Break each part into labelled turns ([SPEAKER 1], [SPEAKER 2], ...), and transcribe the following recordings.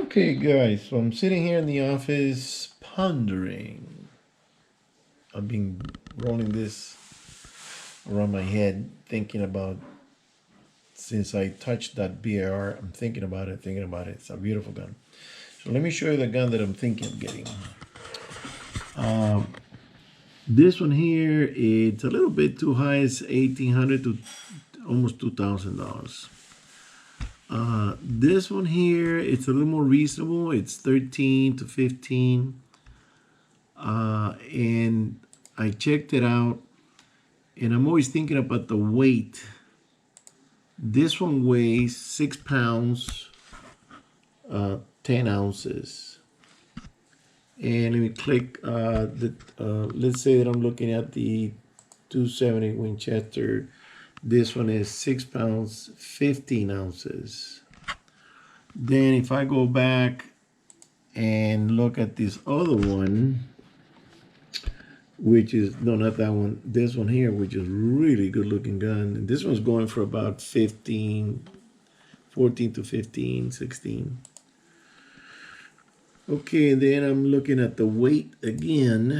[SPEAKER 1] Okay, guys, so I'm sitting here in the office pondering. I've been rolling this around my head, thinking about since I touched that BAR, I'm thinking about it, thinking about it. It's a beautiful gun. So let me show you the gun that I'm thinking of getting. This one here, it's a little bit too high. It's $1,800 to almost $2,000. This one here, it's a little more reasonable. It's 13 to 15. And I checked it out, and I'm always thinking about the weight. This one weighs 6 pounds, 10 ounces. And let me click let's say that I'm looking at the 270 Winchester. This one is 6 pounds, 15 ounces. Then if I go back and look at this other one, which is, no, not that one, this one here, which is really good looking gun. And this one's going for about 14 to 15, 16. Okay, and then I'm looking at the weight again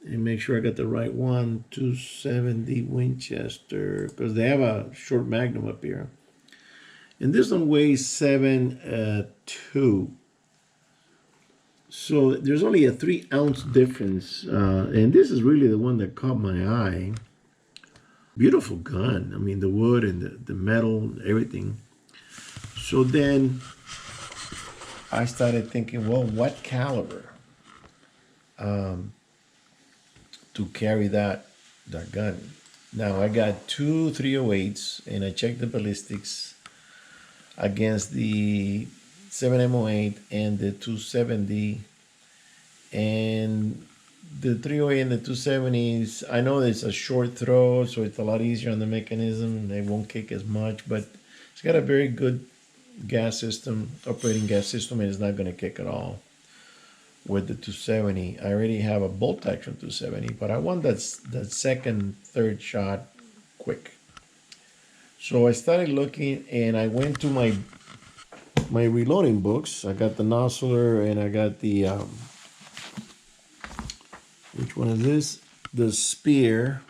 [SPEAKER 1] and make sure I got the right one. 270 Winchester, because they have a short magnum up here. And this one weighs 7.2. So there's only a 3 ounce difference. And this is really the one that caught my eye. Beautiful gun. I mean, the wood and the metal, everything. So then I started thinking, well, what caliber to carry that gun? Now I got two 308s, and I checked the ballistics against the 7M08 and the 270, and the 308 and the 270s, I know it's a short throw, so it's a lot easier on the mechanism. They won't kick as much, but it's got a very good gas system, operating gas system, and it's not going to kick at all with the 270. I already have a bolt action 270, but I want that second, third shot quick. So I started looking, and I went to my reloading books. I got the Nosler, and I got the which one is this? The Spear,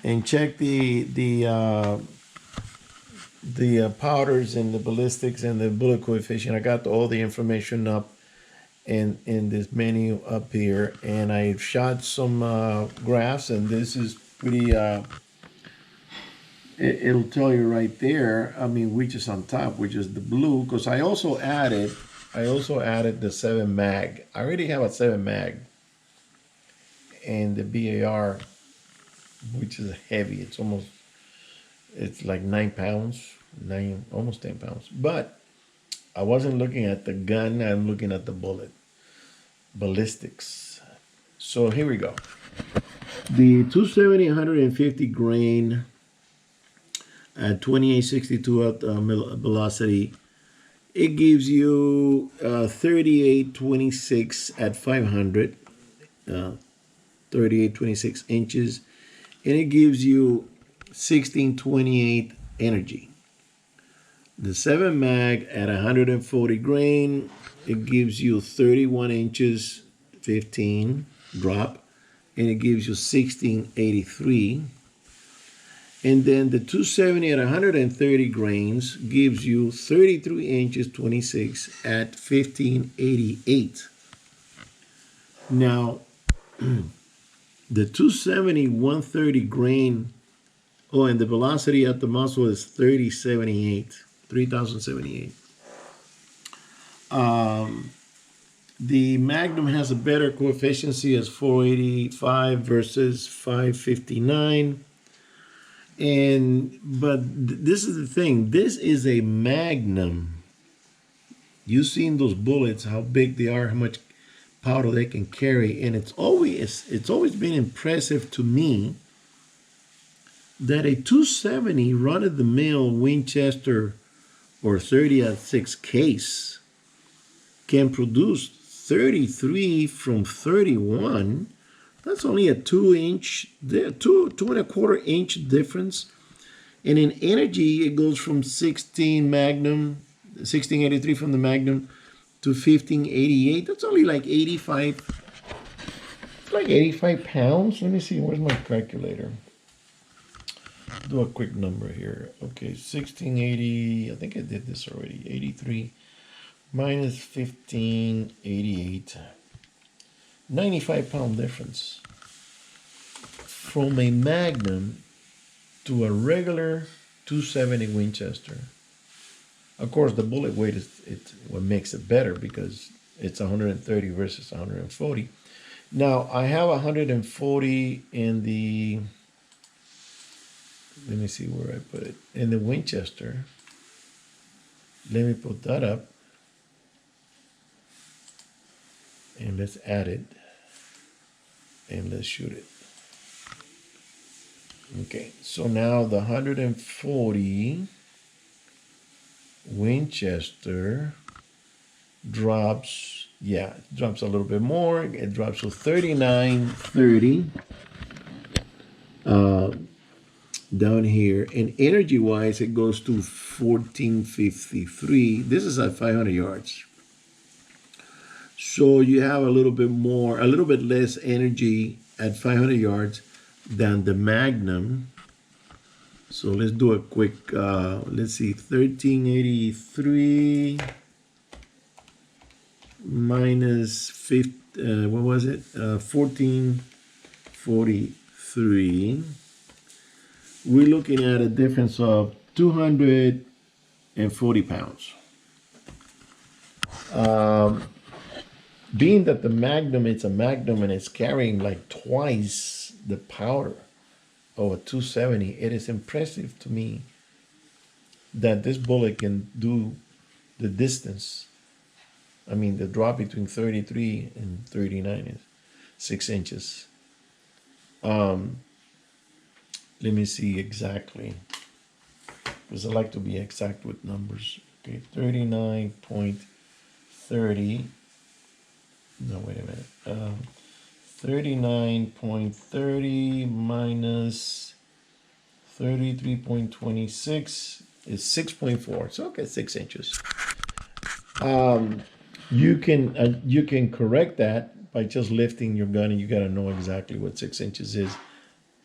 [SPEAKER 1] and check the powders and the ballistics and the bullet coefficient. I got all the information up in this menu up here, and I shot some graphs, and this is pretty. It'll tell you right there. I mean, which is on top, which is the blue, because I also added the 7 mag. I already have a 7 mag, and the BAR, which is heavy. It's like 9 pounds, almost 10 pounds. But I wasn't looking at the gun. I'm looking at the ballistics. So here we go. The 270 150 grain at 2862 at velocity. It gives you 3826 at 500, 3826 inches, and it gives you 1628 energy. The 7 mag at 140 grain, it gives you 31 inches, 15 drop, and it gives you 1683. And then the 270 at 130 grains gives you 33 inches, 26 at 1588. Now, the 270 130 grain, oh, and the velocity at the muzzle is 3078. The Magnum has a better coefficient as 485 versus 559. But this is the thing. This is a Magnum. You've seen those bullets, how big they are, how much powder they can carry, and it's always been impressive to me that a 270 run-of-the-mill Winchester or 30-06 case can produce 33 from 31. That's only a 2-inch, 2.25 inch difference. And in energy, it goes from 16 Magnum 1683 from the Magnum to 1588. That's only like 85. It's like 85 pounds. Let me see. Where's my calculator? Do a quick number here. Okay, 1680. I think I did this already. 83 minus 1588. 95-pound difference from a Magnum to a regular 270 Winchester. Of course, the bullet weight is what makes it better because it's 130 versus 140. Now, I have 140 in the, let me see where I put it, in the Winchester. Let me put that up. And let's add it. And let's shoot it. Okay, so now the 140 Winchester drops, yeah, it drops a little bit more. It drops to 3930 down here. And energy-wise, it goes to 1453. This is at 500 yards. So you have a little bit more, a little bit less energy at 500 yards than the Magnum. So let's do a quick, let's see, 1383 minus 50, what was it? 1443. We're looking at a difference of 240 pounds. Being that the Magnum, it's a Magnum and it's carrying like twice the powder of a 270, it is impressive to me that this bullet can do the distance. I mean, the drop between 33 and 39 is 6 inches. Let me see exactly, because I like to be exact with numbers. Okay, 39.30. No, wait a minute. 39.30 minus 33.26 is 6.4. So okay, 6 inches. You can correct that by just lifting your gun, and you got to know exactly what 6 inches is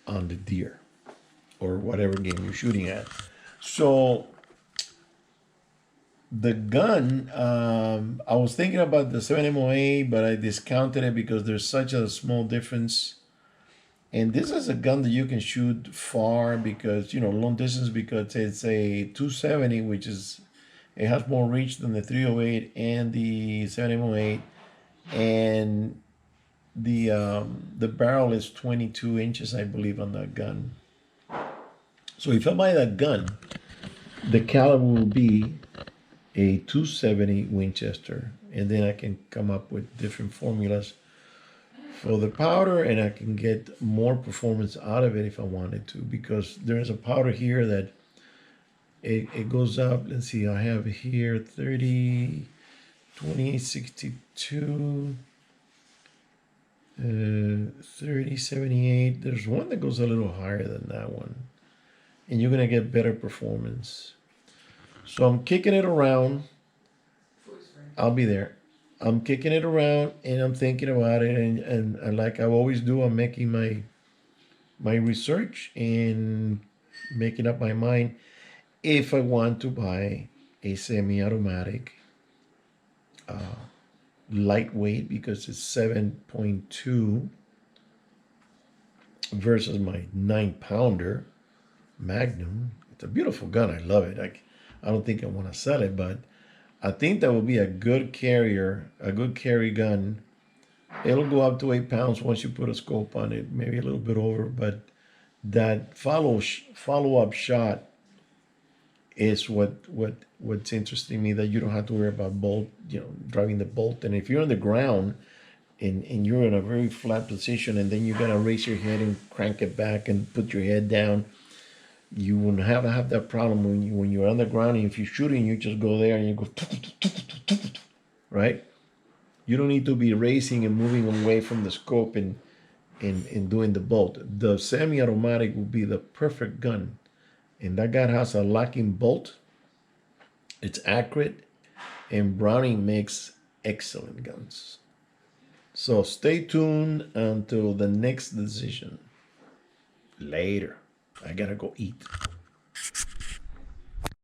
[SPEAKER 1] on the deer or whatever game you're shooting at. So the gun, I was thinking about the 7MOA, but I discounted it because there's such a small difference. And this is a gun that you can shoot far because, you know, long distance, because it's a 270, which is, it has more reach than the 308 and the 7MOA. And the barrel is 22 inches, I believe, on that gun. So if I buy that gun, the caliber will be a 270 Winchester, and then I can come up with different formulas for the powder, and I can get more performance out of it if I wanted to, because there's a powder here that it goes up. Let's see, I have here 30, 2862, 3078. There's one that goes a little higher than that one, and you're gonna get better performance. So I'm kicking it around. I'll be there. I'm kicking it around and I'm thinking about it, and like I always do, I'm making my research and making up my mind if I want to buy a semi-automatic, lightweight, because it's 7.2 versus my 9-pounder Magnum. It's a beautiful gun. I love it. I don't think I want to sell it, but I think that will be a good carrier, a good carry gun. It'll go up to 8 pounds once you put a scope on it, maybe a little bit over, but that follow-up shot is what's interesting me, that you don't have to worry about bolt, driving the bolt. And if you're on the ground and you're in a very flat position, and then you gotta raise your head and crank it back and put your head down, you wouldn't have that problem when you're on the ground. And if you're shooting, you just go there and you go, right? You don't need to be racing and moving away from the scope and doing the bolt. The semi-automatic will be the perfect gun. And that gun has a locking bolt. It's accurate, and Browning makes excellent guns. So stay tuned until the next decision. Later. I gotta go eat.